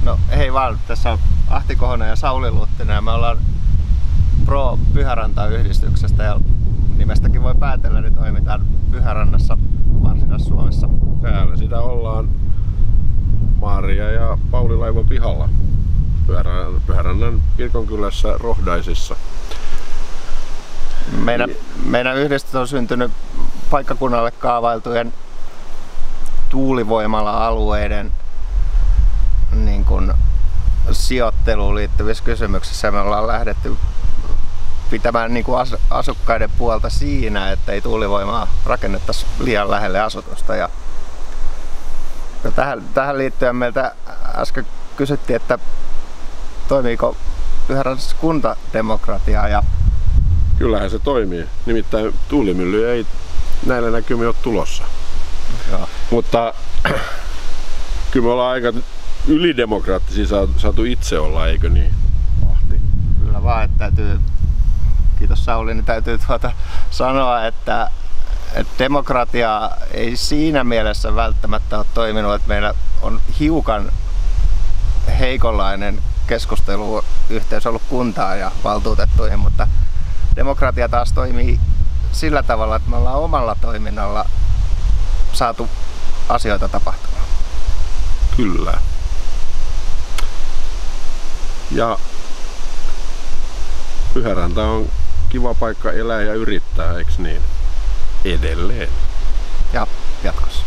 No hei vaan, tässä on Ahti Kohonen ja Sauli Luttinen ja me ollaan Pro Pyhäranta-yhdistyksestä ja nimestäkin voi päätellä, niin toimitaan Pyhärannassa Varsinais-Suomessa. Täällä sitä ollaan Maria ja Pauli Laivon pihalla Pyhärannan kirkonkylässä Rohdaisissa. Meidän yhdistys on syntynyt paikkakunnalle kaavailtujen tuulivoimala-alueiden niin kuin sijoitteluun liittyvissä kysymyksissä. Me ollaan lähdetty pitämään niin kuin asukkaiden puolta siinä, että ei tuulivoimaa rakennettaisi liian lähelle asutusta. Ja tähän liittyen meiltä äsken kysyttiin, että toimiiko Pyhärannassa kuntademokratia. Ja kyllähän se toimii. Nimittäin tuulimyllyjä ei näillä näkymin ole tulossa. Joo. Mutta kyllä me ollaan aika ylidemokraattisia saatu itse olla, eikö niin, Ahti? Kyllä vaan, että täytyy, kiitos Sauli, niin täytyy sanoa, että demokratia ei siinä mielessä välttämättä ole toiminut, että meillä on hiukan heikonlainen keskusteluyhteys ollut kuntaan ja valtuutettuihin, mutta demokratia taas toimii sillä tavalla, että me ollaan omalla toiminnalla saatu asioita tapahtumaan. Kyllä. Ja Pyhäranta on kiva paikka elää ja yrittää, eikö niin? Edelleen. Ja jatkossa.